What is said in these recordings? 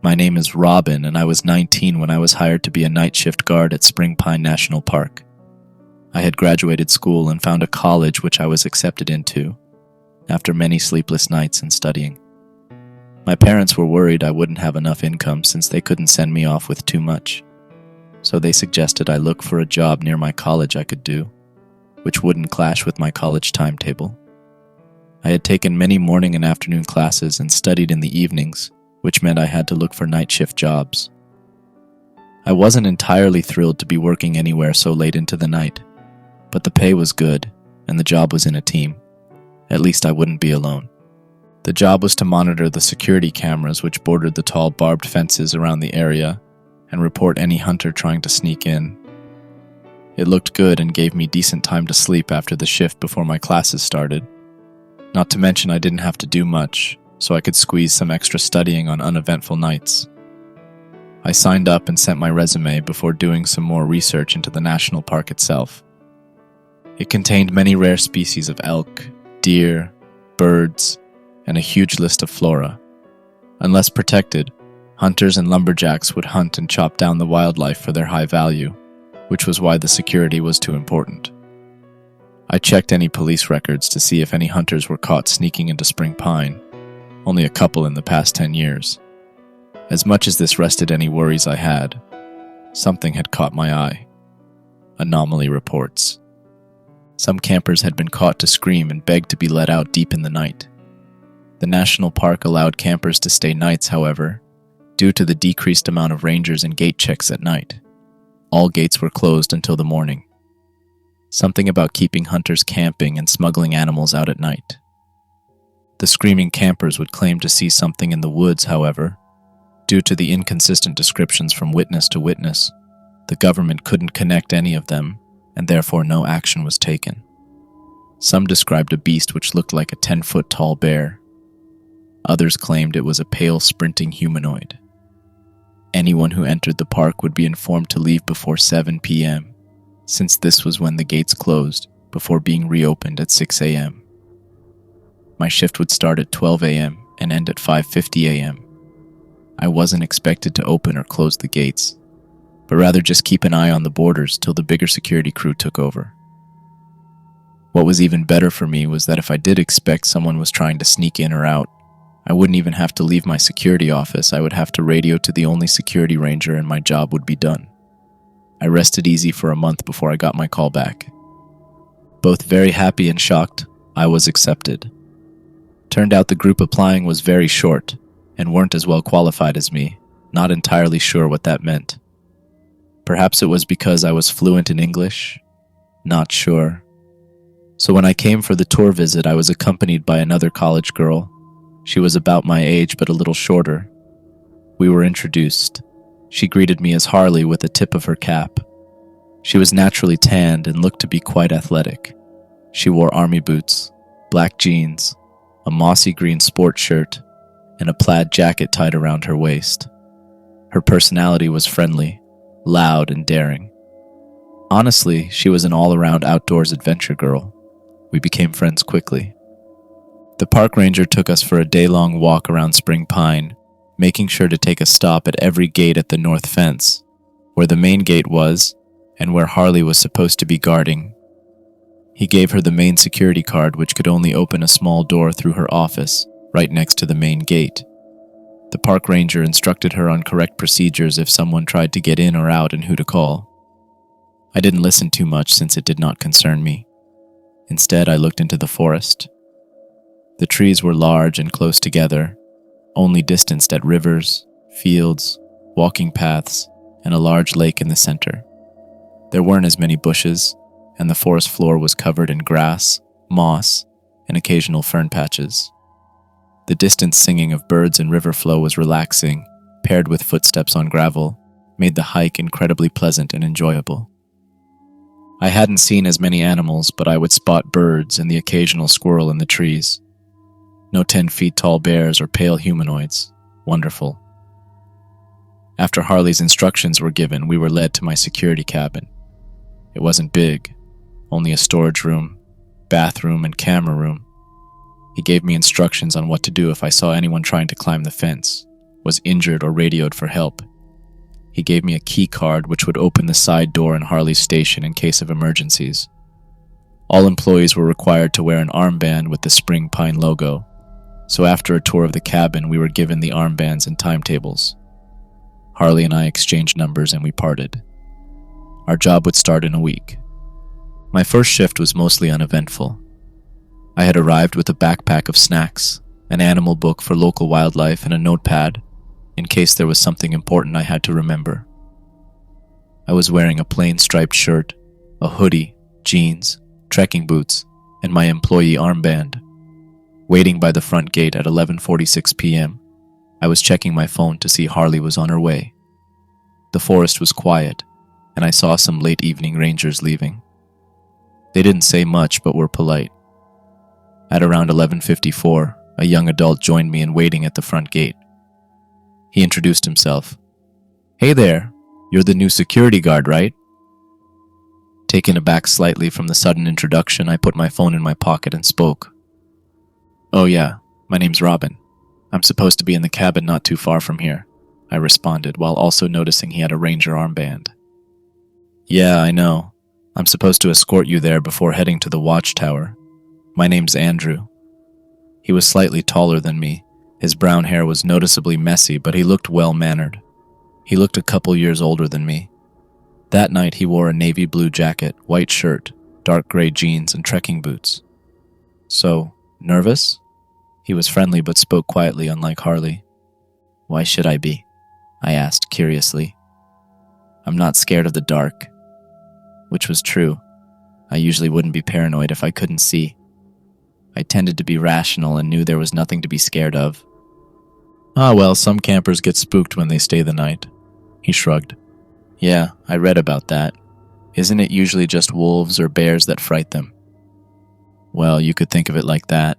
My name is Robin, and I was 19 when I was hired to be a night shift guard at Spring Pine National Park. I had graduated school and found a college which I was accepted into, after many sleepless nights and studying. My parents were worried I wouldn't have enough income since they couldn't send me off with too much, so they suggested I look for a job near my college I could do, which wouldn't clash with my college timetable. I had taken many morning and afternoon classes and studied in the evenings, which meant I had to look for night shift jobs. I wasn't entirely thrilled to be working anywhere so late into the night, but the pay was good, and the job was in a team. At least I wouldn't be alone. The job was to monitor the security cameras which bordered the tall barbed fences around the area and report any hunter trying to sneak in. It looked good and gave me decent time to sleep after the shift before my classes started. Not to mention I didn't have to do much, so I could squeeze some extra studying on uneventful nights. I signed up and sent my resume before doing some more research into the national park itself. It contained many rare species of elk, deer, birds, and a huge list of flora. Unless protected, hunters and lumberjacks would hunt and chop down the wildlife for their high value, which was why the security was too important. I checked any police records to see if any hunters were caught sneaking into Spring Pine. Only a couple in the past 10 years. As much as this rested any worries I had, something had caught my eye. Anomaly reports. Some campers had been caught to scream and beg to be let out deep in the night. The national park allowed campers to stay nights, however, due to the decreased amount of rangers and gate checks at night. All gates were closed until the morning. Something about keeping hunters camping and smuggling animals out at night. The screaming campers would claim to see something in the woods, however. Due to the inconsistent descriptions from witness to witness, the government couldn't connect any of them, and therefore no action was taken. Some described a beast which looked like a 10-foot tall bear. Others claimed it was a pale, sprinting humanoid. Anyone who entered the park would be informed to leave before 7 p.m., since this was when the gates closed, before being reopened at 6 a.m. My shift would start at 12 a.m. and end at 5:50 a.m. I wasn't expected to open or close the gates, but rather just keep an eye on the borders till the bigger security crew took over. What was even better for me was that if I did expect someone was trying to sneak in or out, I wouldn't even have to leave my security office. I would have to radio to the only security ranger and my job would be done. I rested easy for a month before I got my call back. Both very happy and shocked, I was accepted. Turned out the group applying was very short and weren't as well qualified as me, not entirely sure what that meant. Perhaps it was because I was fluent in English? Not sure. So when I came for the tour visit, I was accompanied by another college girl. She was about my age but a little shorter. We were introduced. She greeted me as Harley with the tip of her cap. She was naturally tanned and looked to be quite athletic. She wore army boots, black jeans, a mossy green sports shirt, and a plaid jacket tied around her waist. Her personality was friendly, loud, and daring. Honestly, she was an all-around outdoors adventure girl. We became friends quickly. The park ranger took us for a day-long walk around Spring Pine, making sure to take a stop at every gate at the north fence, where the main gate was, and where Harley was supposed to be guarding. He gave her the main security card, which could only open a small door through her office, right next to the main gate. The park ranger instructed her on correct procedures if someone tried to get in or out and who to call. I didn't listen too much since it did not concern me. Instead, I looked into the forest. The trees were large and close together, only distanced at rivers, fields, walking paths, and a large lake in the center. There weren't as many bushes, and the forest floor was covered in grass, moss, and occasional fern patches. The distant singing of birds and river flow was relaxing, paired with footsteps on gravel, made the hike incredibly pleasant and enjoyable. I hadn't seen as many animals, but I would spot birds and the occasional squirrel in the trees. No 10-feet-tall bears or pale humanoids. Wonderful. After Harley's instructions were given, we were led to my security cabin. It wasn't big, only a storage room, bathroom, and camera room. He gave me instructions on what to do if I saw anyone trying to climb the fence, was injured or radioed for help. He gave me a key card which would open the side door in Harley's station in case of emergencies. All employees were required to wear an armband with the Spring Pine logo, so after a tour of the cabin, we were given the armbands and timetables. Harley and I exchanged numbers and we parted. Our job would start in a week. My first shift was mostly uneventful. I had arrived with a backpack of snacks, an animal book for local wildlife, and a notepad, in case there was something important I had to remember. I was wearing a plain striped shirt, a hoodie, jeans, trekking boots, and my employee armband. Waiting by the front gate at 11:46 p.m., I was checking my phone to see Harley was on her way. The forest was quiet, and I saw some late evening rangers leaving. They didn't say much but were polite. At around 11:54, a young adult joined me in waiting at the front gate. He introduced himself. "Hey there, you're the new security guard, right?" Taken aback slightly from the sudden introduction, I put my phone in my pocket and spoke. "Oh yeah, my name's Robin. I'm supposed to be in the cabin not too far from here," I responded, while also noticing he had a ranger armband. "Yeah, I know. I'm supposed to escort you there before heading to the watchtower. My name's Andrew." He was slightly taller than me. His brown hair was noticeably messy, but he looked well-mannered. He looked a couple years older than me. That night he wore a navy blue jacket, white shirt, dark gray jeans, and trekking boots. "So, nervous?" He was friendly but spoke quietly, unlike Harley. "Why should I be?" I asked curiously. "I'm not scared of the dark." Which was true. I usually wouldn't be paranoid if I couldn't see. I tended to be rational and knew there was nothing to be scared of. "Ah well, some campers get spooked when they stay the night." He shrugged. "Yeah, I read about that. Isn't it usually just wolves or bears that fright them?" "Well, you could think of it like that.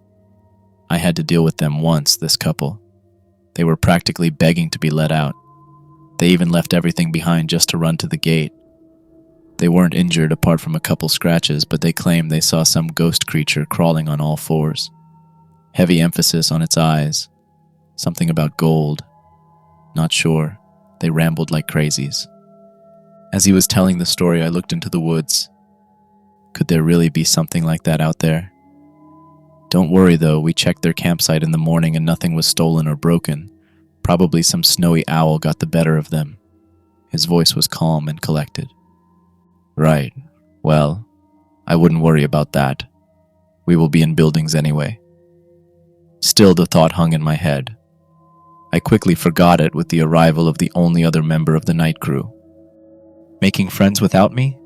I had to deal with them once, this couple. They were practically begging to be let out. They even left everything behind just to run to the gate. They weren't injured apart from a couple scratches, but they claimed they saw some ghost creature crawling on all fours. Heavy emphasis on its eyes. Something about gold. Not sure. They rambled like crazies." As he was telling the story, I looked into the woods. Could there really be something like that out there? "Don't worry though, we checked their campsite in the morning and nothing was stolen or broken. Probably some snowy owl got the better of them." His voice was calm and collected. "Right. Well, I wouldn't worry about that. We will be in buildings anyway." Still, the thought hung in my head. I quickly forgot it with the arrival of the only other member of the night crew. Making friends without me?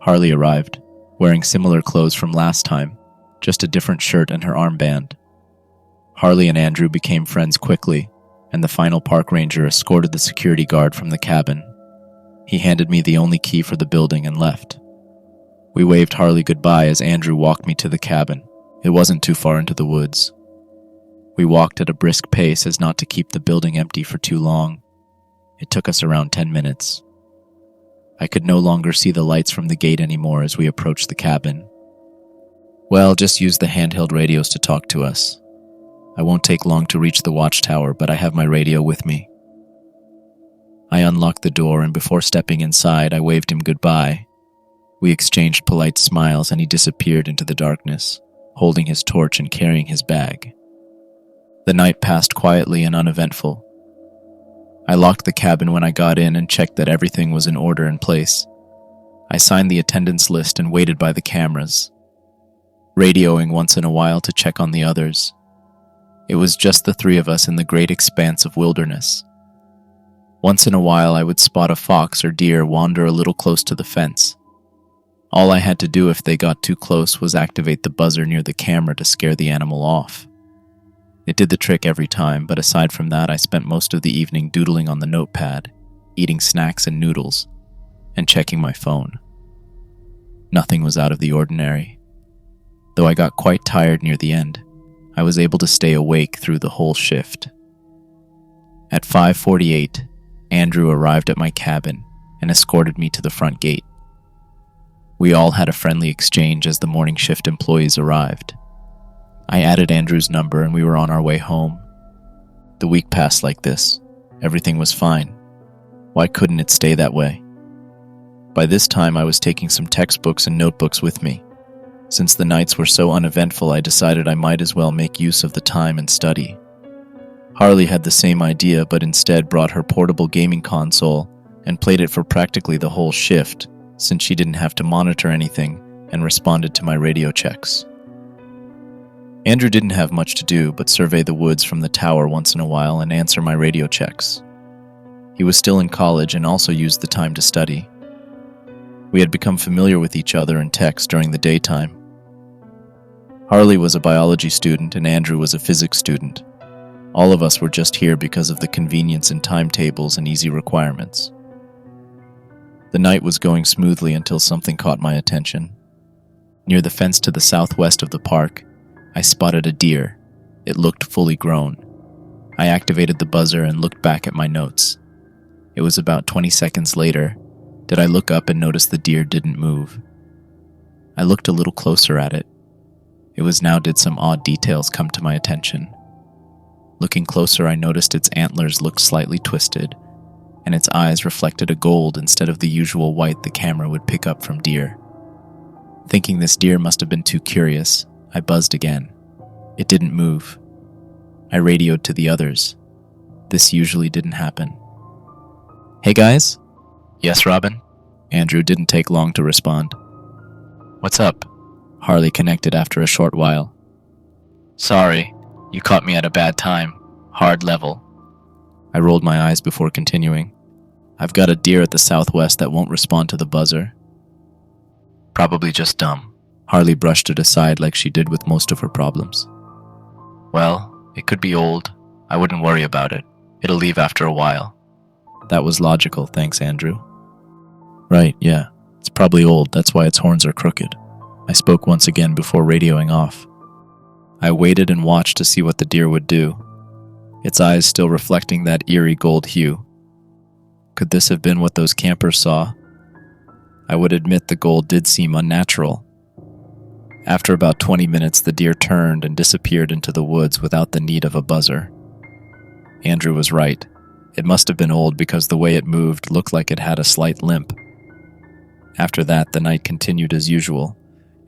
Harley arrived, wearing similar clothes from last time, just a different shirt and her armband. Harley and Andrew became friends quickly, and the final park ranger escorted the security guard from the cabin. He handed me the only key for the building and left. We waved Harley goodbye as Andrew walked me to the cabin. It wasn't too far into the woods. We walked at a brisk pace as not to keep the building empty for too long. It took us around 10 minutes. I could no longer see the lights from the gate anymore as we approached the cabin. "Well, just use the handheld radios to talk to us. I won't take long to reach the watchtower, but I have my radio with me." I unlocked the door, and before stepping inside, I waved him goodbye. We exchanged polite smiles, and he disappeared into the darkness, holding his torch and carrying his bag. The night passed quietly and uneventful. I locked the cabin when I got in and checked that everything was in order in place. I signed the attendance list and waited by the cameras, radioing once in a while to check on the others. It was just the three of us in the great expanse of wilderness. Once in a while I would spot a fox or deer wander a little close to the fence. All I had to do if they got too close was activate the buzzer near the camera to scare the animal off. It did the trick every time, but aside from that, I spent most of the evening doodling on the notepad, eating snacks and noodles, and checking my phone. Nothing was out of the ordinary. Though I got quite tired near the end, I was able to stay awake through the whole shift. At 5:48, Andrew arrived at my cabin and escorted me to the front gate. We all had a friendly exchange as the morning shift employees arrived. I added Andrew's number and we were on our way home. The week passed like this. Everything was fine. Why couldn't it stay that way? By this time, I was taking some textbooks and notebooks with me. Since the nights were so uneventful, I decided I might as well make use of the time and study. Harley had the same idea, but instead brought her portable gaming console and played it for practically the whole shift, since she didn't have to monitor anything and responded to my radio checks. Andrew didn't have much to do but survey the woods from the tower once in a while and answer my radio checks. He was still in college and also used the time to study. We had become familiar with each other in text during the daytime. Harley was a biology student and Andrew was a physics student. All of us were just here because of the convenience in timetables and easy requirements. The night was going smoothly until something caught my attention. Near the fence to the southwest of the park, I spotted a deer. It looked fully grown. I activated the buzzer and looked back at my notes. It was about 20 seconds later that I look up and notice the deer didn't move. I looked a little closer at it. It was now did some odd details come to my attention. Looking closer, I noticed its antlers looked slightly twisted, and its eyes reflected a gold instead of the usual white the camera would pick up from deer. Thinking this deer must have been too curious, I buzzed again. It didn't move. I radioed to the others. This usually didn't happen. "Hey guys?" "Yes, Robin?" Andrew didn't take long to respond. "What's up?" Harley connected after a short while. "Sorry, you caught me at a bad time. Hard level." I rolled my eyes before continuing. "I've got a deer at the southwest that won't respond to the buzzer." "Probably just dumb." Harley brushed it aside like she did with most of her problems. "Well, it could be old. I wouldn't worry about it. It'll leave after a while." That was logical, thanks, Andrew. "Right, yeah. It's probably old, that's why its horns are crooked." I spoke once again before radioing off. I waited and watched to see what the deer would do, its eyes still reflecting that eerie gold hue. Could this have been what those campers saw? I would admit the gold did seem unnatural. After about 20 minutes, the deer turned and disappeared into the woods without the need of a buzzer. Andrew was right. It must have been old because the way it moved looked like it had a slight limp. After that, the night continued as usual.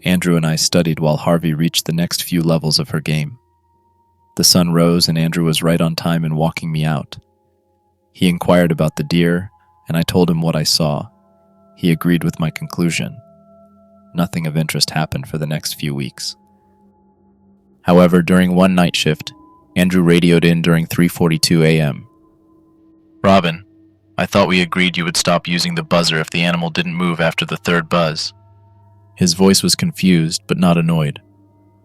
Andrew and I studied while Harvey reached the next few levels of her game. The sun rose and Andrew was right on time in walking me out. He inquired about the deer, and I told him what I saw. He agreed with my conclusion. Nothing of interest happened for the next few weeks. However, during one night shift, Andrew radioed in during 3:42 a.m. "Robin, I thought we agreed you would stop using the buzzer if the animal didn't move after the third buzz." His voice was confused, but not annoyed.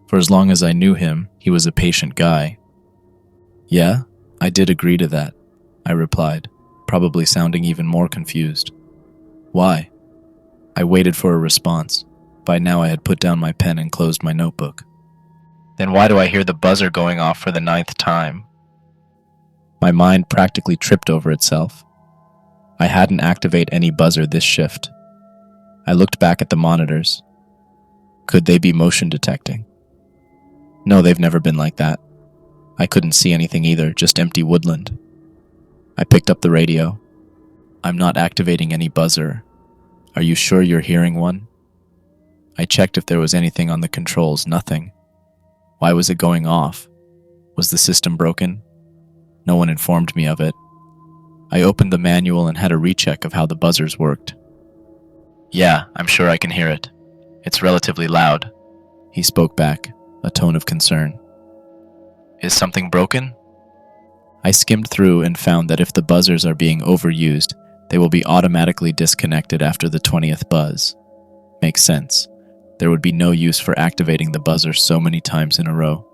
For as long as I knew him, he was a patient guy. "Yeah, I did agree to that," I replied, probably sounding even more confused. "Why?" I waited for a response. By now I had put down my pen and closed my notebook. "Then why do I hear the buzzer going off for the 9th time?" My mind practically tripped over itself. I hadn't activated any buzzer this shift. I looked back at the monitors. Could they be motion detecting? No, they've never been like that. I couldn't see anything either, just empty woodland. I picked up the radio. "I'm not activating any buzzer. Are you sure you're hearing one?" I checked if there was anything on the controls, nothing. Why was it going off? Was the system broken? No one informed me of it. I opened the manual and had a recheck of how the buzzers worked. "Yeah, I'm sure I can hear it. It's relatively loud," he spoke back, a tone of concern. "Is something broken?" I skimmed through and found that if the buzzers are being overused, they will be automatically disconnected after the 20th buzz. Makes sense. There would be no use for activating the buzzer so many times in a row.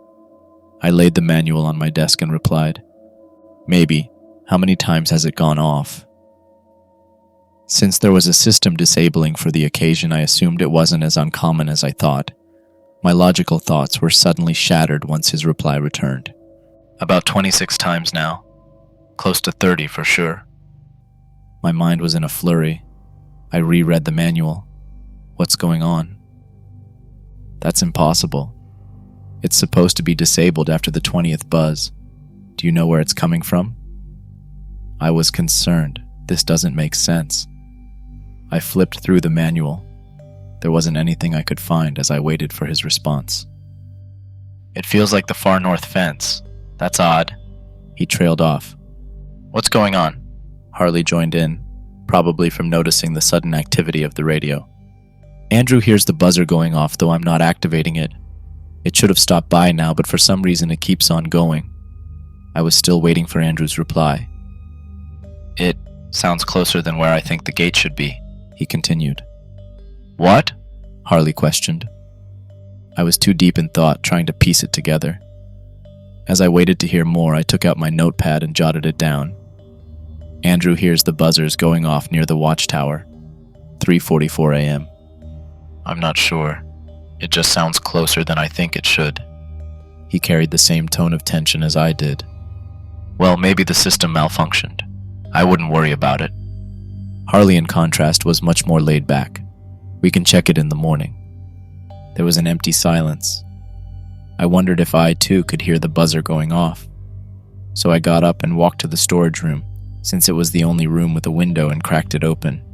I laid the manual on my desk and replied, "Maybe. How many times has it gone off?" Since there was a system disabling for the occasion, I assumed it wasn't as uncommon as I thought. My logical thoughts were suddenly shattered once his reply returned. "About 26 times now. Close to 30 for sure." My mind was in a flurry. I reread the manual. What's going on? That's impossible. It's supposed to be disabled after the 20th buzz. Do you know where it's coming from? I was concerned. This doesn't make sense. I flipped through the manual. There wasn't anything I could find as I waited for his response. It feels like the far north fence. That's odd. He trailed off. What's going on? Harley joined in, probably from noticing the sudden activity of the radio. Andrew hears the buzzer going off, though I'm not activating it. It should have stopped by now, but for some reason it keeps on going. I was still waiting for Andrew's reply. It sounds closer than where I think the gate should be, he continued. What? Harley questioned. I was too deep in thought, trying to piece it together. As I waited to hear more, I took out my notepad and jotted it down. Andrew hears the buzzers going off near the watchtower. 3:44 a.m. I'm not sure. It just sounds closer than I think it should. He carried the same tone of tension as I did. Well, maybe the system malfunctioned. I wouldn't worry about it. Harley, in contrast, was much more laid back. We can check it in the morning. There was an empty silence. I wondered if I, too, could hear the buzzer going off. So I got up and walked to the storage room, since it was the only room with a window, and cracked it open.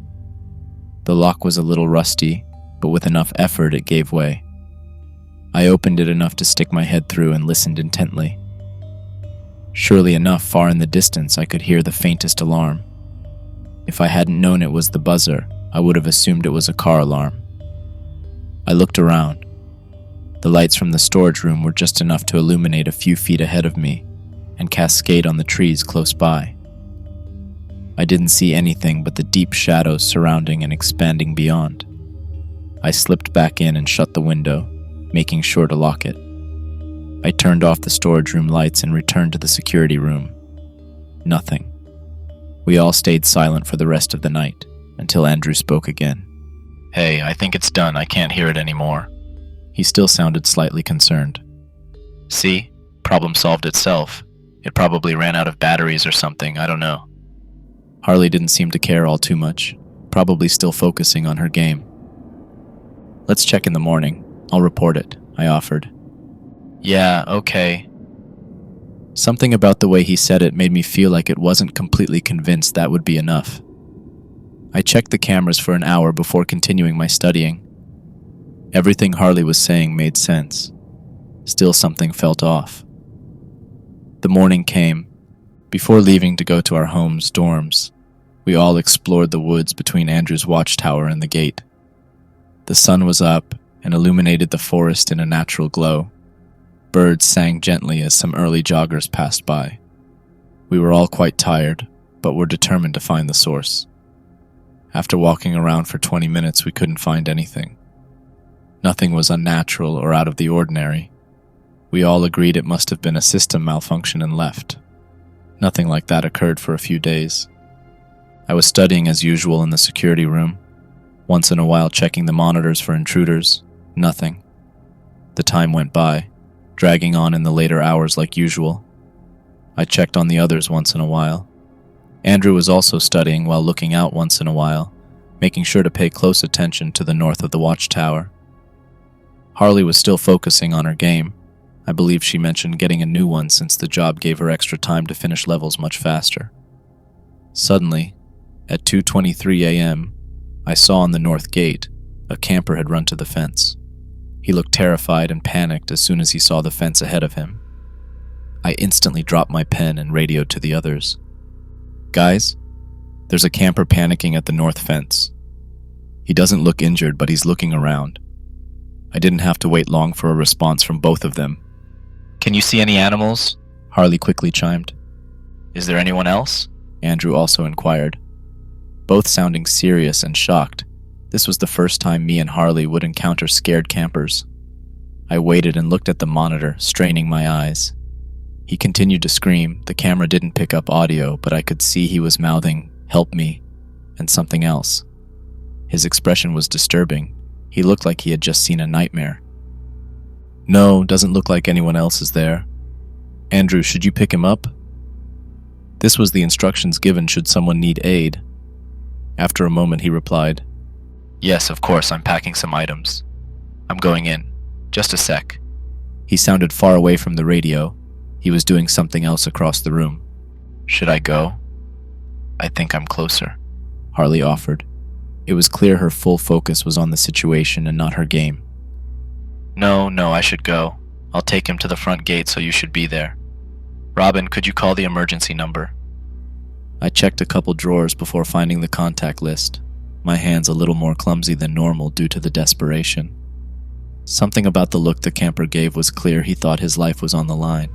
The lock was a little rusty, but with enough effort it gave way. I opened it enough to stick my head through and listened intently. Surely enough, far in the distance, I could hear the faintest alarm. If I hadn't known it was the buzzer, I would have assumed it was a car alarm. I looked around. The lights from the storage room were just enough to illuminate a few feet ahead of me and cascade on the trees close by. I didn't see anything but the deep shadows surrounding and expanding beyond. I slipped back in and shut the window, making sure to lock it. I turned off the storage room lights and returned to the security room. Nothing. We all stayed silent for the rest of the night, until Andrew spoke again. Hey, I think it's done. I can't hear it anymore. He still sounded slightly concerned. See? Problem solved itself. It probably ran out of batteries or something, I don't know. Harley didn't seem to care all too much, probably still focusing on her game. Let's check in the morning. I'll report it, I offered. Yeah, okay. Something about the way he said it made me feel like it wasn't completely convinced that would be enough. I checked the cameras for an hour before continuing my studying. Everything Harley was saying made sense. Still, something felt off. The morning came. Before leaving to go to our homes' dorms, we all explored the woods between Andrew's watchtower and the gate. The sun was up and illuminated the forest in a natural glow. Birds sang gently as some early joggers passed by. We were all quite tired, but were determined to find the source. After walking around for 20 minutes, we couldn't find anything. Nothing was unnatural or out of the ordinary. We all agreed it must have been a system malfunction and left. Nothing like that occurred for a few days. I was studying as usual in the security room, once in a while checking the monitors for intruders. Nothing. The time went by, dragging on in the later hours like usual. I checked on the others once in a while. Andrew was also studying while looking out once in a while, making sure to pay close attention to the north of the watchtower. Harley was still focusing on her game. I believe she mentioned getting a new one since the job gave her extra time to finish levels much faster. Suddenly, at 2:23 a.m., I saw on the north gate a camper had run to the fence. He looked terrified and panicked as soon as he saw the fence ahead of him. I instantly dropped my pen and radioed to the others. Guys, there's a camper panicking at the north fence. He doesn't look injured, but he's looking around. I didn't have to wait long for a response from both of them. Can you see any animals? Harley quickly chimed. Is there anyone else? Andrew also inquired. Both sounding serious and shocked. This was the first time me and Harley would encounter scared campers. I waited and looked at the monitor, straining my eyes. He continued to scream. The camera didn't pick up audio, but I could see he was mouthing, "Help me," and something else. His expression was disturbing. He looked like he had just seen a nightmare. No, doesn't look like anyone else is there. Andrew, should you pick him up? This was the instructions given should someone need aid. After a moment, he replied, Yes, of course, I'm packing some items. I'm going in. Just a sec. He sounded far away from the radio. He was doing something else across the room. "Should I go? I think I'm closer," Harley offered. It was clear her full focus was on the situation and not her game. No, I should go. I'll take him to the front gate, so you should be there. Robin, could you call the emergency number?" I checked a couple drawers before finding the contact list, my hands a little more clumsy than normal due to the desperation. Something about the look the camper gave was clear he thought his life was on the line.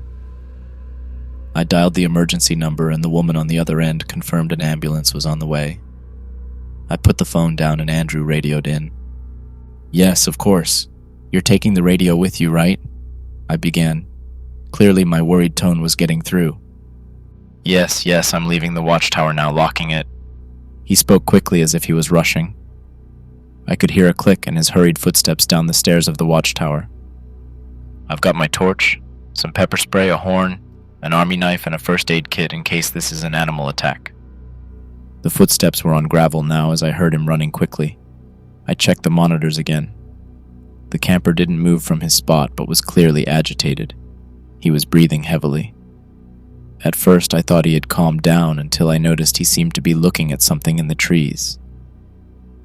I dialed the emergency number and the woman on the other end confirmed an ambulance was on the way. I put the phone down and Andrew radioed in. "Yes, of course. You're taking the radio with you, right?" I began. Clearly my worried tone was getting through. Yes, I'm leaving the watchtower now, locking it." He spoke quickly as if he was rushing. I could hear a click and his hurried footsteps down the stairs of the watchtower. "I've got my torch, some pepper spray, a horn, an army knife, and a first aid kit in case this is an animal attack." The footsteps were on gravel now as I heard him running quickly. I checked the monitors again. The camper didn't move from his spot but was clearly agitated. He was breathing heavily. At first I thought he had calmed down until I noticed he seemed to be looking at something in the trees.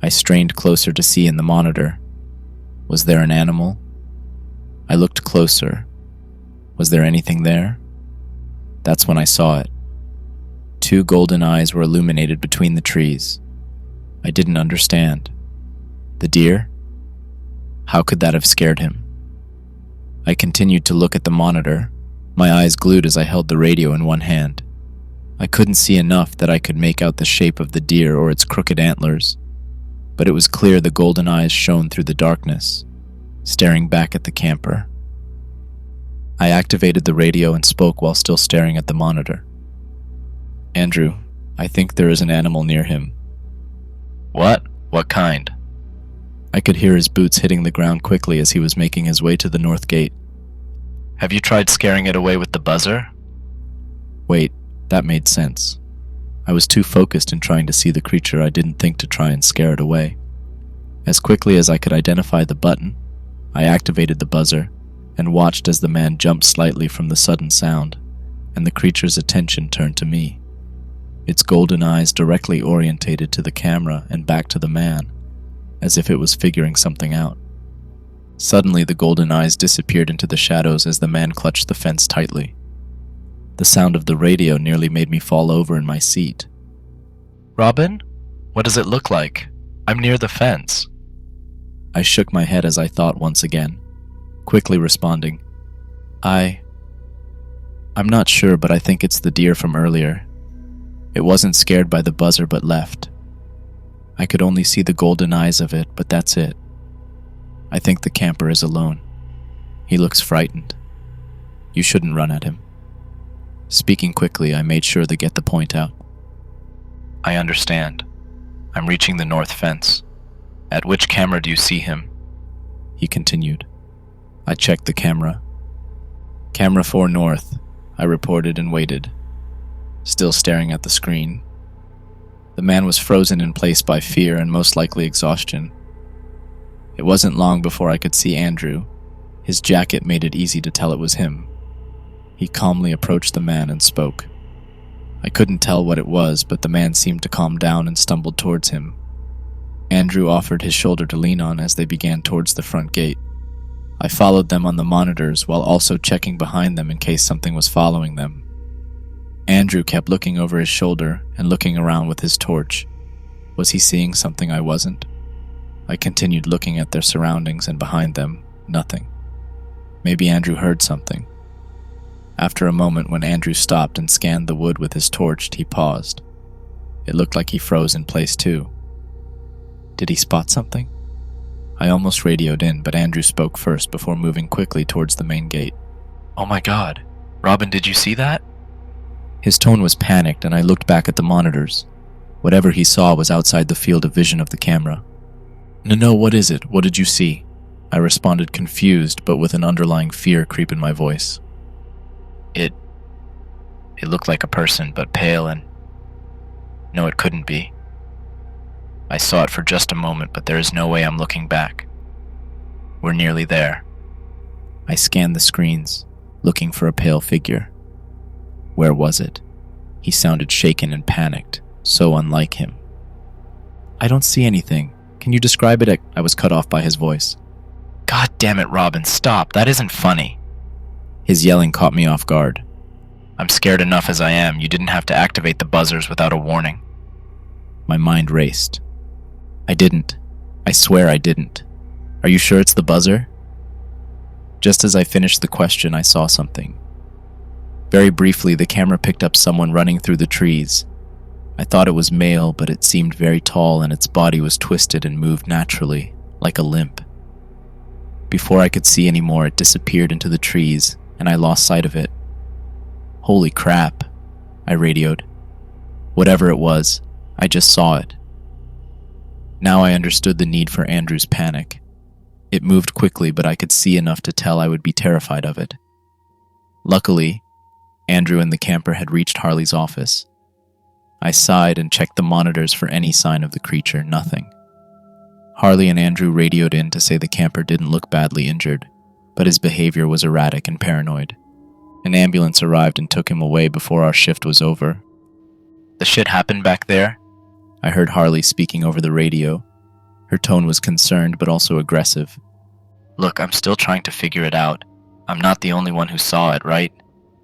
I strained closer to see in the monitor. Was there an animal? I looked closer. Was there anything there? That's when I saw it. Two golden eyes were illuminated between the trees. I didn't understand. The deer? How could that have scared him? I continued to look at the monitor, my eyes glued as I held the radio in one hand. I couldn't see enough that I could make out the shape of the deer or its crooked antlers, but it was clear the golden eyes shone through the darkness, staring back at the camper. I activated the radio and spoke while still staring at the monitor. "Andrew, I think there is an animal near him." "What? What kind?" I could hear his boots hitting the ground quickly as he was making his way to the north gate. "Have you tried scaring it away with the buzzer?" Wait, that made sense. I was too focused in trying to see the creature I didn't think to try and scare it away. As quickly as I could identify the button, I activated the buzzer and watched as the man jumped slightly from the sudden sound, and the creature's attention turned to me. Its golden eyes directly orientated to the camera and back to the man, as if it was figuring something out. Suddenly, the golden eyes disappeared into the shadows as the man clutched the fence tightly. The sound of the radio nearly made me fall over in my seat. "Robin? What does it look like? I'm near the fence." I shook my head as I thought once again, quickly responding, I'm not sure, but I think it's the deer from earlier. It wasn't scared by the buzzer but left. I could only see the golden eyes of it, but that's it. I think the camper is alone. He looks frightened. You shouldn't run at him." Speaking quickly, I made sure to get the point out. "I understand. I'm reaching the north fence. At which camera do you see him?" He continued. I checked the camera. "Camera 4 north," I reported and waited, still staring at the screen. The man was frozen in place by fear and most likely exhaustion. It wasn't long before I could see Andrew. His jacket made it easy to tell it was him. He calmly approached the man and spoke. I couldn't tell what it was, but the man seemed to calm down and stumbled towards him. Andrew offered his shoulder to lean on as they began towards the front gate. I followed them on the monitors while also checking behind them in case something was following them. Andrew kept looking over his shoulder and looking around with his torch. Was he seeing something I wasn't? I continued looking at their surroundings, and behind them, nothing. Maybe Andrew heard something. After a moment, when Andrew stopped and scanned the wood with his torch, he paused. It looked like he froze in place too. Did he spot something? I almost radioed in, but Andrew spoke first before moving quickly towards the main gate. "Oh my God. Robin, did you see that?" His tone was panicked, and I looked back at the monitors. Whatever he saw was outside the field of vision of the camera. No, what is it? What did you see?" I responded, confused, but with an underlying fear creep in my voice. It looked like a person, but pale and... No, it couldn't be. I saw it for just a moment, but there is no way I'm looking back. We're nearly there." I scanned the screens, looking for a pale figure. Where was it? He sounded shaken and panicked, so unlike him. I don't see anything. Can you describe it? I was cut off by his voice. God damn it, Robin, stop. That isn't funny. His yelling caught me off guard. I'm scared enough as I am. You didn't have to activate the buzzers without a warning. My mind raced. I didn't. I swear I didn't. Are you sure it's the buzzer? Just as I finished the question, I saw something. Very briefly, the camera picked up someone running through the trees. I thought it was male, but it seemed very tall and its body was twisted and moved naturally, like a limp. Before I could see any more, it disappeared into the trees, and I lost sight of it. Holy crap, I radioed. Whatever it was, I just saw it. Now I understood the need for Andrew's panic. It moved quickly, but I could see enough to tell I would be terrified of it. Luckily, Andrew and the camper had reached Harley's office. I sighed and checked the monitors for any sign of the creature. Nothing. Harley and Andrew radioed in to say the camper didn't look badly injured, but his behavior was erratic and paranoid. An ambulance arrived and took him away before our shift was over. The shit happened back there? I heard Harley speaking over the radio. Her tone was concerned but also aggressive. Look, I'm still trying to figure it out. I'm not the only one who saw it, right?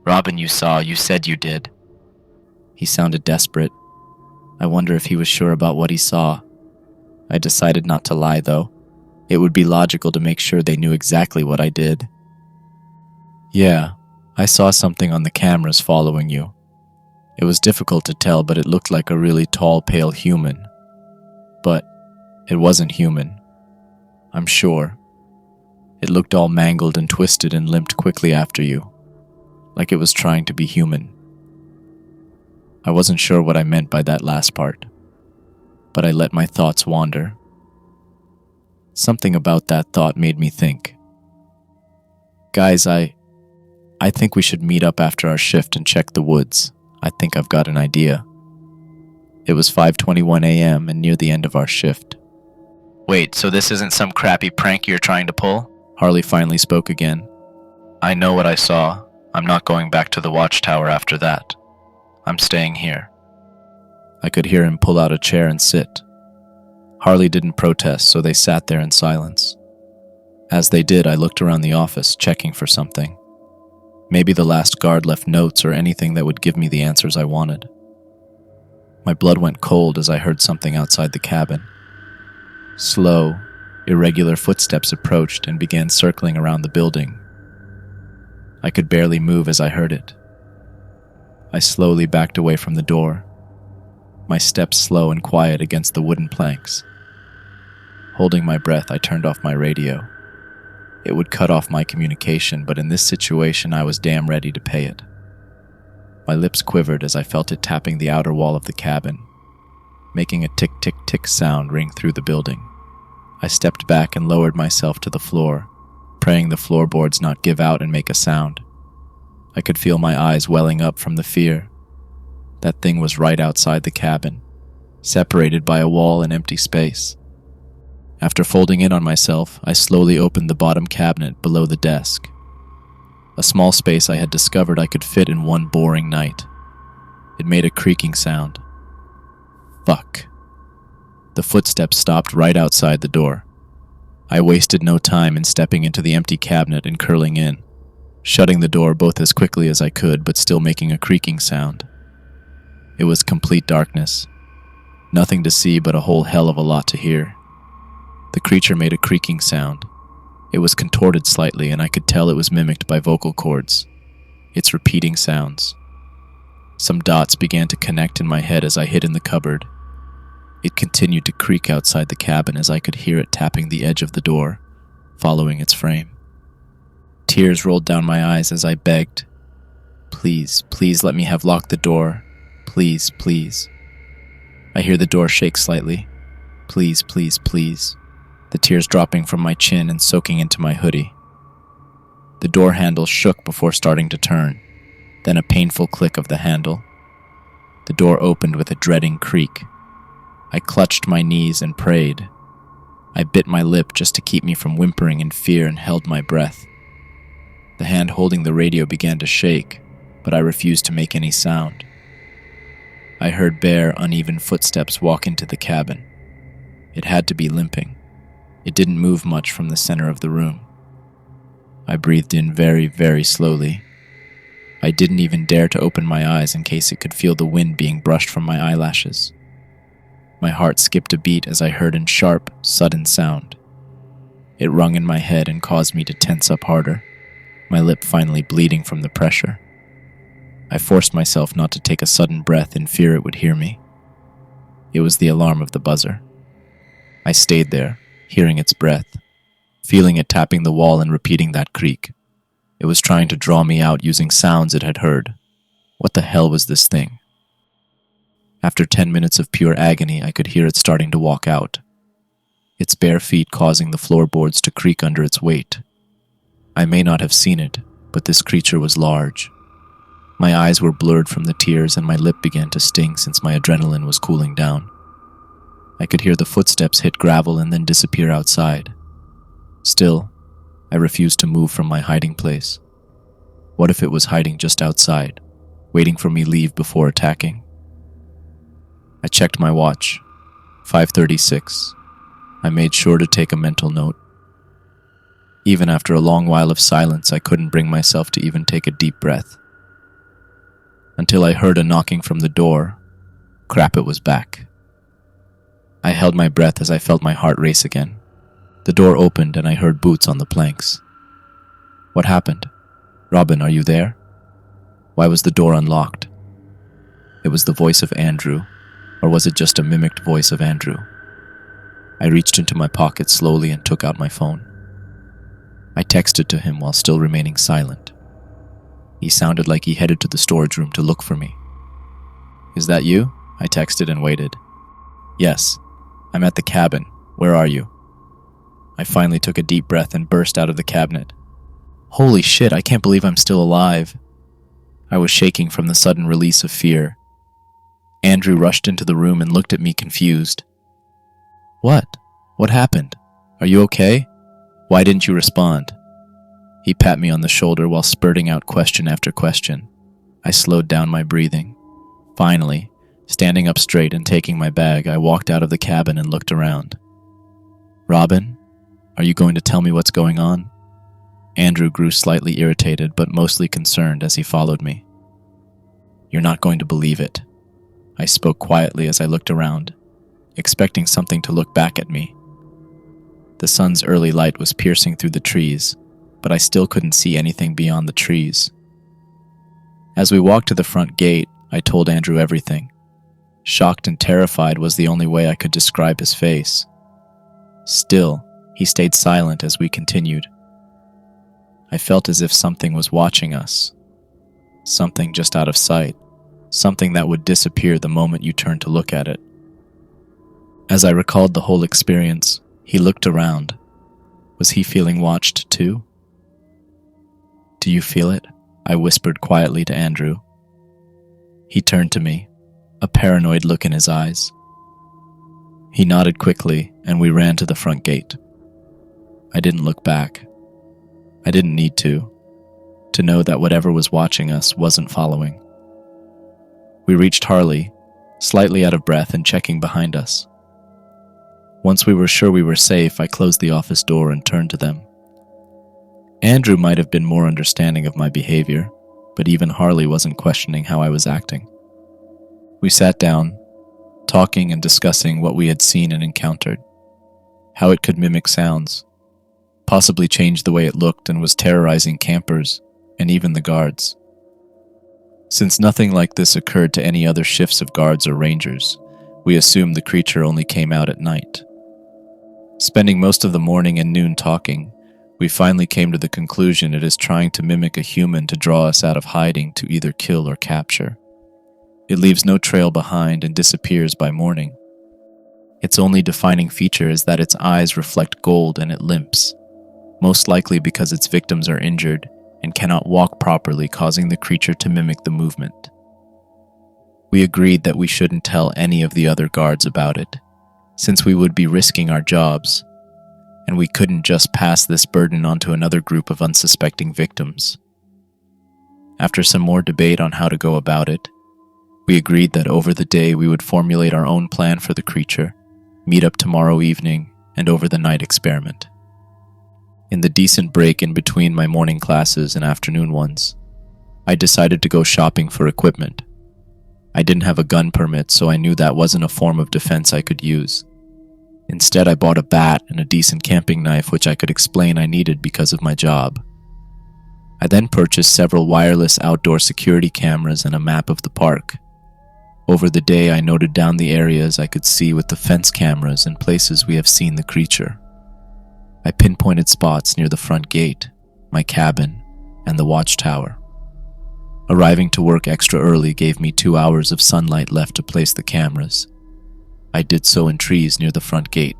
Robin, you said you did. He sounded desperate. I wonder if he was sure about what he saw. I decided not to lie, though. It would be logical to make sure they knew exactly what I did. Yeah, I saw something on the cameras following you. It was difficult to tell, but it looked like a really tall, pale human. But it wasn't human. I'm sure. It looked all mangled and twisted and limped quickly after you, like it was trying to be human. I wasn't sure what I meant by that last part, but I let my thoughts wander. Something about that thought made me think. Guys, I think we should meet up after our shift and check the woods. I think I've got an idea. It was 5:21 a.m. and near the end of our shift. Wait, so this isn't some crappy prank you're trying to pull? Harley finally spoke again. I know what I saw. I'm not going back to the watchtower after that. I'm staying here. I could hear him pull out a chair and sit. Harley didn't protest, so they sat there in silence. As they did, I looked around the office, checking for something. Maybe the last guard left notes or anything that would give me the answers I wanted. My blood went cold as I heard something outside the cabin. Slow, irregular footsteps approached and began circling around the building. I could barely move as I heard it. I slowly backed away from the door, my steps slow and quiet against the wooden planks. Holding my breath, I turned off my radio. It would cut off my communication, but in this situation, I was damn ready to pay it. My lips quivered as I felt it tapping the outer wall of the cabin, making a tick-tick-tick sound ring through the building. I stepped back and lowered myself to the floor, praying the floorboards not give out and make a sound. I could feel my eyes welling up from the fear. That thing was right outside the cabin, separated by a wall and empty space. After folding in on myself, I slowly opened the bottom cabinet below the desk. A small space I had discovered I could fit in one boring night. It made a creaking sound. Fuck. The footsteps stopped right outside the door. I wasted no time in stepping into the empty cabinet and curling in, shutting the door both as quickly as I could but still making a creaking sound. It was complete darkness. Nothing to see but a whole hell of a lot to hear. The creature made a creaking sound. It was contorted slightly and I could tell it was mimicked by vocal cords. Its repeating sounds. Some dots began to connect in my head as I hid in the cupboard. It continued to creak outside the cabin as I could hear it tapping the edge of the door, following its frame. Tears rolled down my eyes as I begged, "Please, please let me have locked the door. Please, please." I hear the door shake slightly. "Please, please, please." The tears dropping from my chin and soaking into my hoodie. The door handle shook before starting to turn, then a painful click of the handle. The door opened with a dreading creak. I clutched my knees and prayed. I bit my lip just to keep me from whimpering in fear and held my breath. The hand holding the radio began to shake, but I refused to make any sound. I heard bare, uneven footsteps walk into the cabin. It had to be limping. It didn't move much from the center of the room. I breathed in very, very slowly. I didn't even dare to open my eyes in case it could feel the wind being brushed from my eyelashes. My heart skipped a beat as I heard a sharp, sudden sound. It rung in my head and caused me to tense up harder, my lip finally bleeding from the pressure. I forced myself not to take a sudden breath in fear it would hear me. It was the alarm of the buzzer. I stayed there, hearing its breath, feeling it tapping the wall and repeating that creak. It was trying to draw me out using sounds it had heard. What the hell was this thing? After 10 minutes of pure agony, I could hear it starting to walk out, its bare feet causing the floorboards to creak under its weight. I may not have seen it, but this creature was large. My eyes were blurred from the tears and my lip began to sting since my adrenaline was cooling down. I could hear the footsteps hit gravel and then disappear outside. Still, I refused to move from my hiding place. What if it was hiding just outside, waiting for me to leave before attacking? I checked my watch. 5:36. I made sure to take a mental note. Even after a long while of silence, I couldn't bring myself to even take a deep breath. Until I heard a knocking from the door. Crap, it was back. I held my breath as I felt my heart race again. The door opened and I heard boots on the planks. What happened? Robin, are you there? Why was the door unlocked? It was the voice of Andrew, or was it just a mimicked voice of Andrew? I reached into my pocket slowly and took out my phone. I texted to him while still remaining silent. He sounded like he headed to the storage room to look for me. Is that you? I texted and waited. Yes, I'm at the cabin. Where are you? I finally took a deep breath and burst out of the cabinet. Holy shit, I can't believe I'm still alive. I was shaking from the sudden release of fear. Andrew rushed into the room and looked at me confused. What? What happened? Are you okay? Why didn't you respond? He pat me on the shoulder while spurting out question after question. I slowed down my breathing. Finally, standing up straight and taking my bag, I walked out of the cabin and looked around. Robin, are you going to tell me what's going on? Andrew grew slightly irritated but mostly concerned as he followed me. You're not going to believe it. I spoke quietly as I looked around, expecting something to look back at me. The sun's early light was piercing through the trees, but I still couldn't see anything beyond the trees. As we walked to the front gate, I told Andrew everything. Shocked and terrified was the only way I could describe his face. Still, he stayed silent as we continued. I felt as if something was watching us. Something just out of sight. Something that would disappear the moment you turned to look at it. As I recalled the whole experience, he looked around. Was he feeling watched too? Do you feel it? I whispered quietly to Andrew. He turned to me, a paranoid look in his eyes. He nodded quickly, and we ran to the front gate. I didn't look back. I didn't need to know that whatever was watching us wasn't following. We reached Harley, slightly out of breath and checking behind us. Once we were sure we were safe, I closed the office door and turned to them. Andrew might have been more understanding of my behavior, but even Harley wasn't questioning how I was acting. We sat down, talking and discussing what we had seen and encountered, how it could mimic sounds, possibly change the way it looked and was terrorizing campers and even the guards. Since nothing like this occurred to any other shifts of guards or rangers, we assumed the creature only came out at night. Spending most of the morning and noon talking, we finally came to the conclusion it is trying to mimic a human to draw us out of hiding to either kill or capture. It leaves no trail behind and disappears by morning. Its only defining feature is that its eyes reflect gold and it limps, most likely because its victims are injured and cannot walk properly, causing the creature to mimic the movement. We agreed that we shouldn't tell any of the other guards about it, since we would be risking our jobs. and we couldn't just pass this burden on to another group of unsuspecting victims. After some more debate on how to go about it, we agreed that over the day we would formulate our own plan for the creature, meet up tomorrow evening, and over the night experiment. In the decent break in between my morning classes and afternoon ones, I decided to go shopping for equipment. I didn't have a gun permit, so I knew that wasn't a form of defense I could use. Instead, I bought a bat and a decent camping knife, which I could explain I needed because of my job. I then purchased several wireless outdoor security cameras and a map of the park. Over the day, I noted down the areas I could see with the fence cameras and places we have seen the creature. I pinpointed spots near the front gate, my cabin, and the watchtower. Arriving to work extra early gave me 2 hours of sunlight left to place the cameras. I did so in trees near the front gate,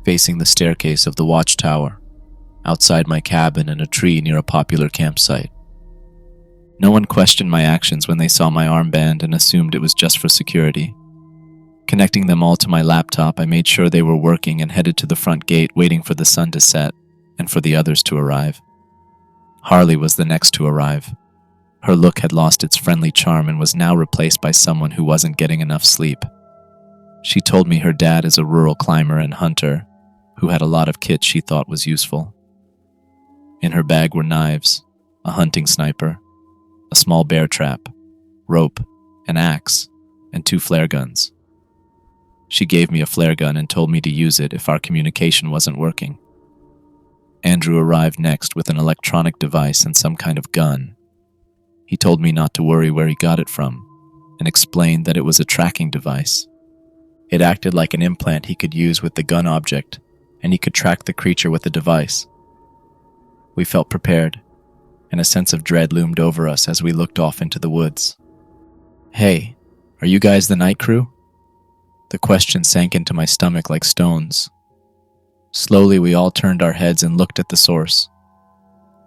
facing the staircase of the watchtower, outside my cabin, and a tree near a popular campsite. No one questioned my actions when they saw my armband and assumed it was just for security. Connecting them all to my laptop, I made sure they were working and headed to the front gate, waiting for the sun to set and for the others to arrive. Harley was the next to arrive. Her look had lost its friendly charm and was now replaced by someone who wasn't getting enough sleep. She told me her dad is a rural climber and hunter who had a lot of kit she thought was useful. In her bag were knives, a hunting sniper, a small bear trap, rope, an axe, and 2 flare guns. She gave me a flare gun and told me to use it if our communication wasn't working. Andrew arrived next with an electronic device and some kind of gun. He told me not to worry where he got it from and explained that it was a tracking device. It acted like an implant he could use with the gun object, and he could track the creature with the device. We felt prepared, and a sense of dread loomed over us as we looked off into the woods. "Hey, are you guys the night crew?" The question sank into my stomach like stones. Slowly, we all turned our heads and looked at the source.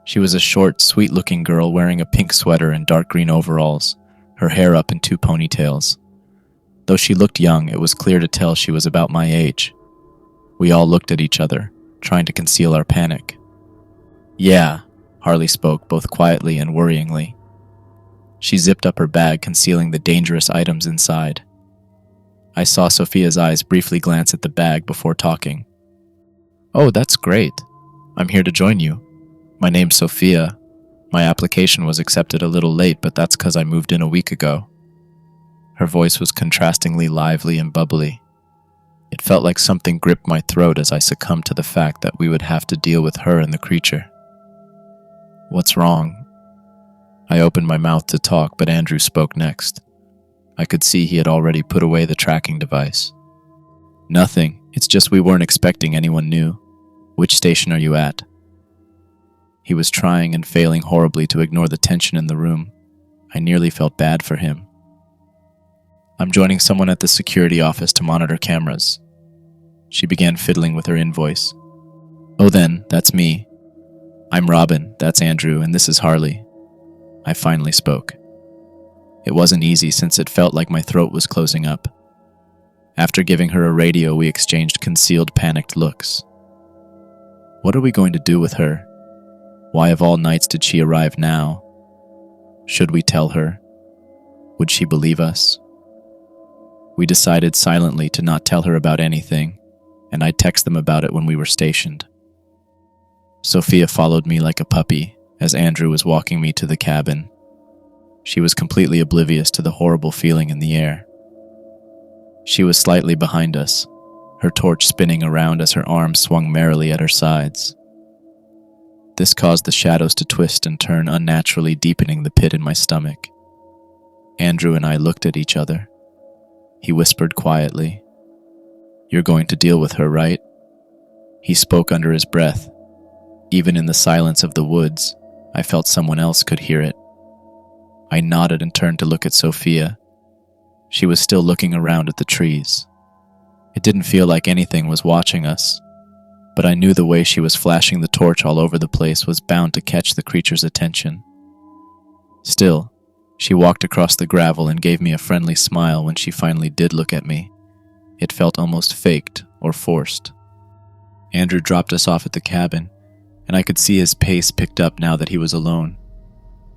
She was a short, sweet-looking girl wearing a pink sweater and dark green overalls, her hair up in 2 ponytails. Though she looked young, it was clear to tell she was about my age. We all looked at each other, trying to conceal our panic. "Yeah," Harley spoke, both quietly and worryingly. She zipped up her bag, concealing the dangerous items inside. I saw Sophia's eyes briefly glance at the bag before talking. "Oh, that's great. I'm here to join you. My name's Sophia. My application was accepted a little late, but that's because I moved in a week ago." Her voice was contrastingly lively and bubbly. It felt like something gripped my throat as I succumbed to the fact that we would have to deal with her and the creature. "What's wrong?" I opened my mouth to talk, but Andrew spoke next. I could see he had already put away the tracking device. "Nothing. It's just we weren't expecting anyone new. Which station are you at?" He was trying and failing horribly to ignore the tension in the room. I nearly felt bad for him. "I'm joining someone at the security office to monitor cameras." She began fiddling with her invoice. "Oh then, that's me. I'm Robin, that's Andrew, and this is Harley." I finally spoke. It wasn't easy since it felt like my throat was closing up. After giving her a radio, we exchanged concealed, panicked looks. What are we going to do with her? Why of all nights did she arrive now? Should we tell her? Would she believe us? We decided silently to not tell her about anything, and I'd text them about it when we were stationed. Sophia followed me like a puppy as Andrew was walking me to the cabin. She was completely oblivious to the horrible feeling in the air. She was slightly behind us, her torch spinning around as her arms swung merrily at her sides. This caused the shadows to twist and turn unnaturally, deepening the pit in my stomach. Andrew and I looked at each other. He whispered quietly, "You're going to deal with her, right?" He spoke under his breath. Even in the silence of the woods, I felt someone else could hear it. I nodded and turned to look at Sophia. She was still looking around at the trees. It didn't feel like anything was watching us, but I knew the way she was flashing the torch all over the place was bound to catch the creature's attention. Still, she walked across the gravel and gave me a friendly smile when she finally did look at me. It felt almost faked or forced. Andrew dropped us off at the cabin, and I could see his pace picked up now that he was alone.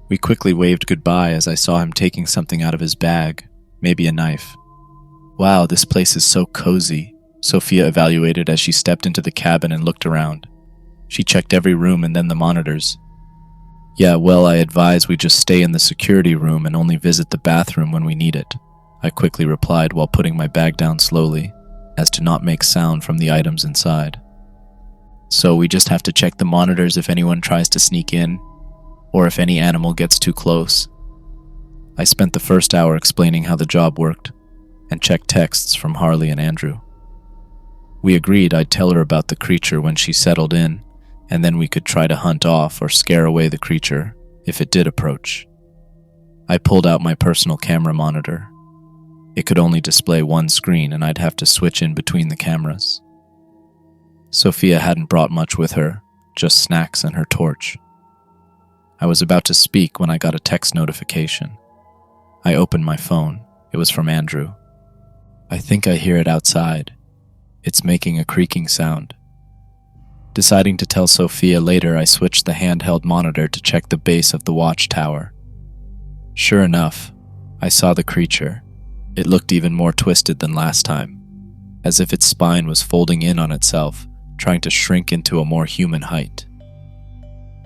We quickly waved goodbye as I saw him taking something out of his bag, maybe a knife. Wow, this place is so cozy, Sophia evaluated as she stepped into the cabin and looked around. She checked every room and then the monitors. Yeah, well, I advise we just stay in the security room and only visit the bathroom when we need it, I quickly replied while putting my bag down slowly, as to not make sound from the items inside. So we just have to check the monitors if anyone tries to sneak in, or if any animal gets too close. I spent the first hour explaining how the job worked, and checked texts from Harley and Andrew. We agreed I'd tell her about the creature when she settled in, and then we could try to hunt off or scare away the creature if it did approach. I pulled out my personal camera monitor. It could only display one screen and I'd have to switch in between the cameras. Sophia hadn't brought much with her, just snacks and her torch. I was about to speak when I got a text notification. I opened my phone. It was from Andrew. I think I hear it outside. It's making a creaking sound. Deciding to tell Sophia later, I switched the handheld monitor to check the base of the watchtower. Sure enough, I saw the creature. It looked even more twisted than last time, as if its spine was folding in on itself, trying to shrink into a more human height.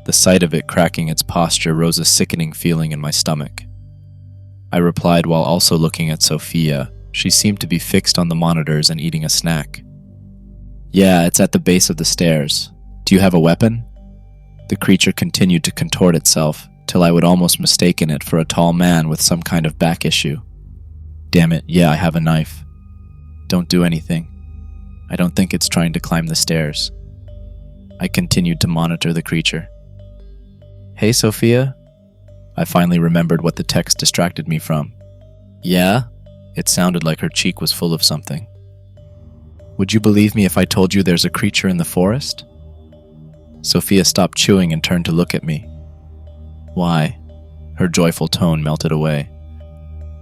The sight of it cracking its posture rose a sickening feeling in my stomach. I replied while also looking at Sophia. She seemed to be fixed on the monitors and eating a snack. Yeah, it's at the base of the stairs. Do you have a weapon? The creature continued to contort itself, till I would almost mistaken it for a tall man with some kind of back issue. Damn it, yeah, I have a knife. Don't do anything. I don't think it's trying to climb the stairs. I continued to monitor the creature. Hey, Sophia? I finally remembered what the text distracted me from. Yeah? It sounded like her cheek was full of something. Would you believe me if I told you there's a creature in the forest? Sophia stopped chewing and turned to look at me. Why? Her joyful tone melted away.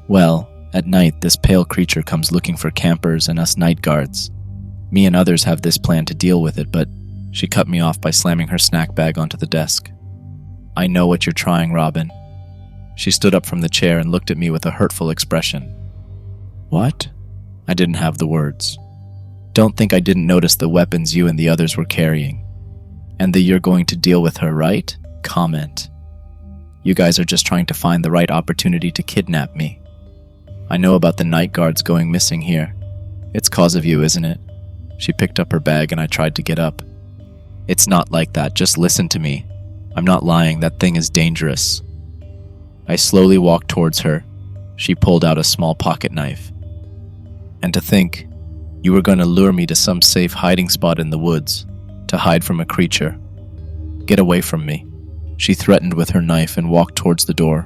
Well, at night this pale creature comes looking for campers and us night guards. Me and others have this plan to deal with it, but she cut me off by slamming her snack bag onto the desk. I know what you're trying, Robin. She stood up from the chair and looked at me with a hurtful expression. What? I didn't have the words. Don't think I didn't notice the weapons you and the others were carrying. And that you're going to deal with her, right? Comment. You guys are just trying to find the right opportunity to kidnap me. I know about the night guards going missing here. It's cause of you, isn't it? She picked up her bag and I tried to get up. It's not like that, just listen to me. I'm not lying, that thing is dangerous. I slowly walked towards her. She pulled out a small pocket knife. And to think, you were going to lure me to some safe hiding spot in the woods, to hide from a creature. Get away from me. She threatened with her knife and walked towards the door.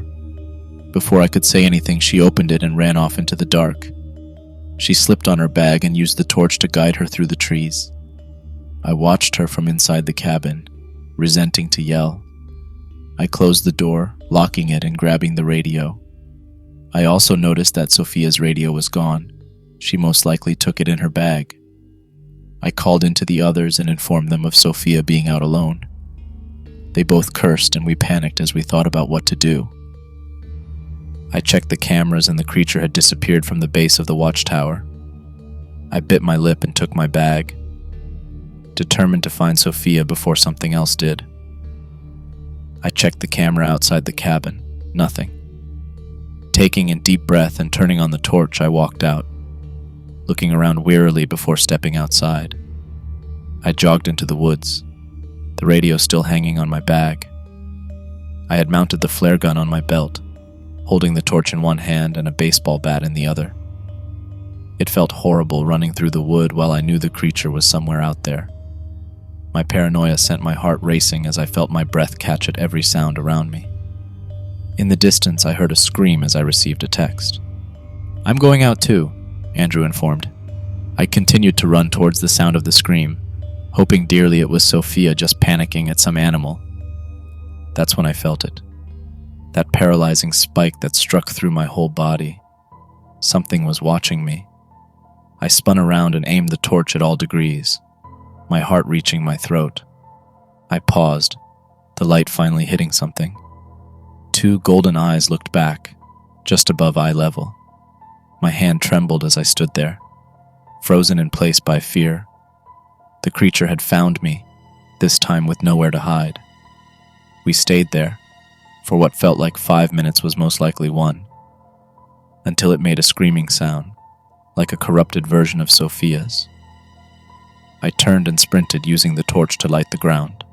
Before I could say anything, she opened it and ran off into the dark. She slipped on her bag and used the torch to guide her through the trees. I watched her from inside the cabin, resenting to yell. I closed the door, locking it and grabbing the radio. I also noticed that Sophia's radio was gone. She most likely took it in her bag. I called into the others and informed them of Sophia being out alone. They both cursed and we panicked as we thought about what to do. I checked the cameras and the creature had disappeared from the base of the watchtower. I bit my lip and took my bag, determined to find Sophia before something else did. I checked the camera outside the cabin. Nothing. Taking a deep breath and turning on the torch, I walked out, looking around wearily before stepping outside. I jogged into the woods, the radio still hanging on my bag. I had mounted the flare gun on my belt, holding the torch in one hand and a baseball bat in the other. It felt horrible running through the wood while I knew the creature was somewhere out there. My paranoia sent my heart racing as I felt my breath catch at every sound around me. In the distance, I heard a scream as I received a text. I'm going out too, Andrew informed. I continued to run towards the sound of the scream, hoping dearly it was Sophia just panicking at some animal. That's when I felt it. That paralyzing spike that struck through my whole body. Something was watching me. I spun around and aimed the torch at all degrees. my heart reaching my throat. I paused, the light finally hitting something. 2 golden eyes looked back, just above eye level. My hand trembled as I stood there, frozen in place by fear. The creature had found me, this time with nowhere to hide. We stayed there, for what felt like 5 minutes was most likely 1, until it made a screaming sound, like a corrupted version of Sophia's. I turned and sprinted, using the torch to light the ground.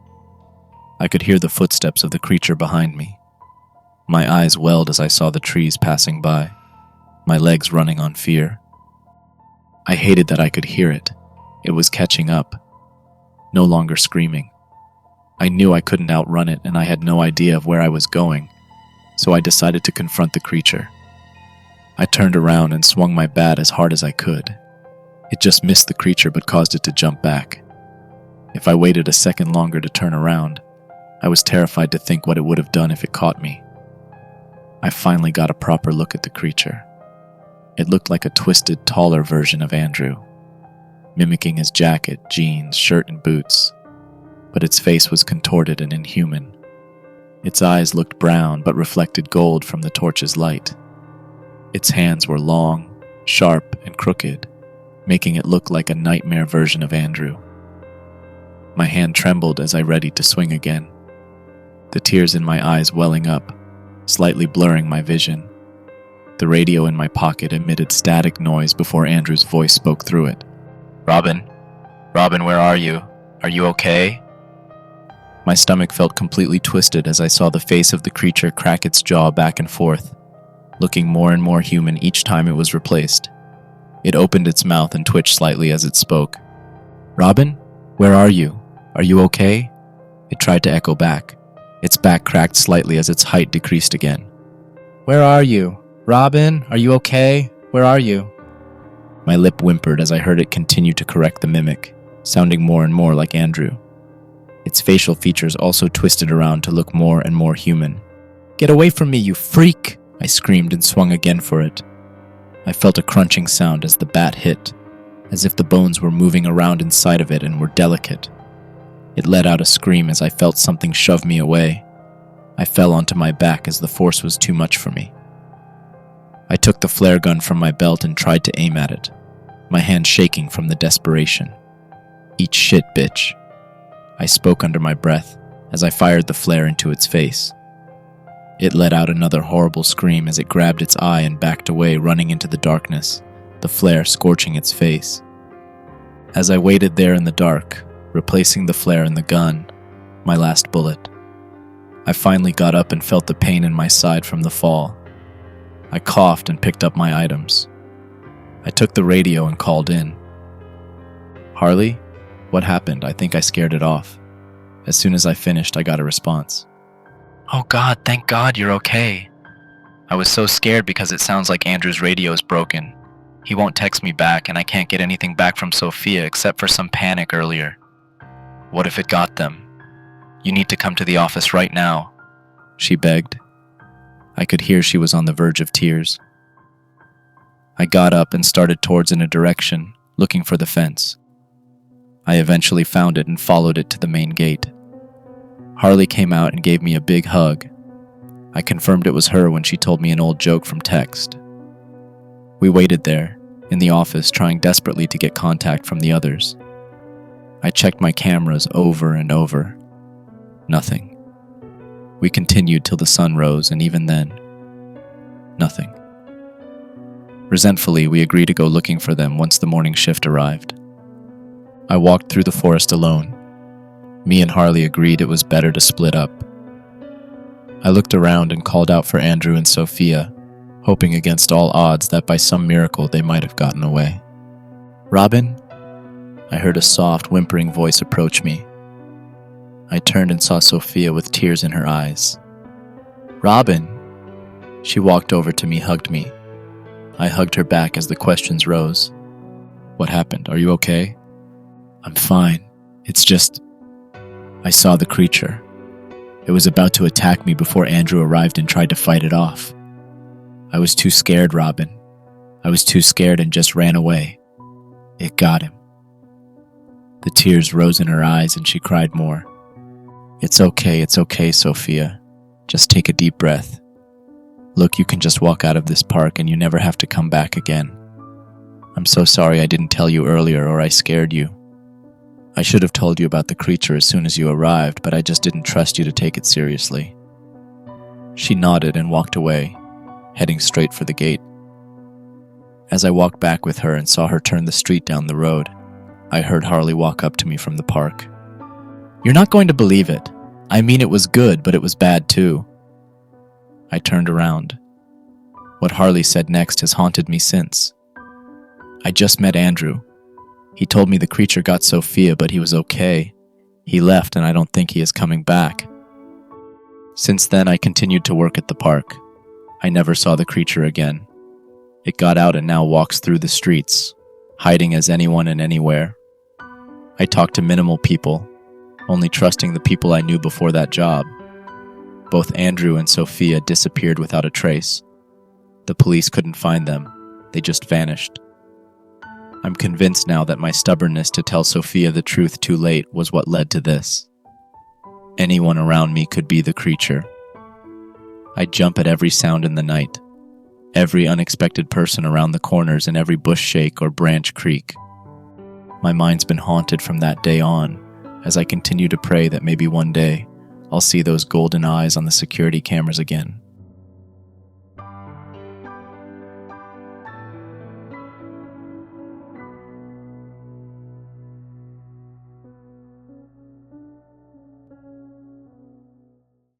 I could hear the footsteps of the creature behind me. My eyes welled as I saw the trees passing by, my legs running on fear. I hated that I could hear it. It was catching up, no longer screaming. I knew I couldn't outrun it, and I had no idea of where I was going, so I decided to confront the creature. I turned around and swung my bat as hard as I could. It just missed the creature but caused it to jump back. If I waited a second longer to turn around, I was terrified to think what it would have done if it caught me. I finally got a proper look at the creature. It looked like a twisted, taller version of Andrew, mimicking his jacket, jeans, shirt, and boots, but its face was contorted and inhuman. Its eyes looked brown but reflected gold from the torch's light. Its hands were long, sharp, and crooked, making it look like a nightmare version of Andrew. My hand trembled as I readied to swing again, the tears in my eyes welling up, slightly blurring my vision. The radio in my pocket emitted static noise before Andrew's voice spoke through it. "Robin? Robin, where are you? Are you okay?" My stomach felt completely twisted as I saw the face of the creature crack its jaw back and forth, looking more and more human each time it was replaced. It opened its mouth and twitched slightly as it spoke. "Robin? Where are you? Are you okay?" It tried to echo back. Its back cracked slightly as its height decreased again. "Where are you? Robin, are you okay? Where are you?" My lip whimpered as I heard it continue to correct the mimic, sounding more and more like Andrew. Its facial features also twisted around to look more and more human. "Get away from me, you freak!" I screamed and swung again for it. I felt a crunching sound as the bat hit, as if the bones were moving around inside of it and were delicate. It let out a scream as I felt something shove me away. I fell onto my back as the force was too much for me. I took the flare gun from my belt and tried to aim at it, my hand shaking from the desperation. "Eat shit, bitch," I spoke under my breath as I fired the flare into its face. It let out another horrible scream as it grabbed its eye and backed away, running into the darkness, the flare scorching its face. As I waited there in the dark, replacing the flare and the gun, my last bullet, I finally got up and felt the pain in my side from the fall. I coughed and picked up my items. I took the radio and called in. "Harley? What happened? I think I scared it off." As soon as I finished, I got a response. "Oh God, thank God you're okay. I was so scared because it sounds like Andrew's radio is broken. He won't text me back and I can't get anything back from Sophia except for some panic earlier. What if it got them? You need to come to the office right now," she begged. I could hear she was on the verge of tears. I got up and started towards in a direction, looking for the fence. I eventually found it and followed it to the main gate. Harley came out and gave me a big hug. I confirmed it was her when she told me an old joke from text. We waited there, in the office, trying desperately to get contact from the others. I checked my cameras over and over. Nothing. We continued till the sun rose, and even then, nothing. Resentfully, we agreed to go looking for them once the morning shift arrived. I walked through the forest alone. Me and Harley agreed it was better to split up. I looked around and called out for Andrew and Sophia, hoping against all odds that by some miracle they might have gotten away. "Robin?" I heard a soft, whimpering voice approach me. I turned and saw Sophia with tears in her eyes. "Robin?" She walked over to me, hugged me. I hugged her back as the questions rose. "What happened? Are you okay?" "I'm fine. It's just... I saw the creature. It was about to attack me before Andrew arrived and tried to fight it off. I was too scared, Robin. I was too scared and just ran away. It got him." The tears rose in her eyes and she cried more. It's okay, Sophia. Just take a deep breath. Look, you can just walk out of this park and you never have to come back again. I'm so sorry I didn't tell you earlier or I scared you. I should have told you about the creature as soon as you arrived, but I just didn't trust you to take it seriously. She nodded and walked away, heading straight for the gate. As I walked back with her and saw her turn the street down the road, I heard Harley walk up to me from the park. You're not going to believe it. I mean, it was good, but it was bad too. I turned around. What Harley said next has haunted me since. I just met Andrew. He told me the creature got Sophia, but he was okay. He left, and I don't think he is coming back. Since then, I continued to work at the park. I never saw the creature again. It got out and now walks through the streets, hiding as anyone and anywhere. I talked to minimal people, only trusting the people I knew before that job. Both Andrew and Sophia disappeared without a trace. The police couldn't find them. They just vanished. I'm convinced now that my stubbornness to tell Sophia the truth too late was what led to this. Anyone around me could be the creature. I'd jump at every sound in the night, every unexpected person around the corners and every bush shake or branch creak. My mind's been haunted from that day on, as I continue to pray that maybe one day I'll see those golden eyes on the security cameras again.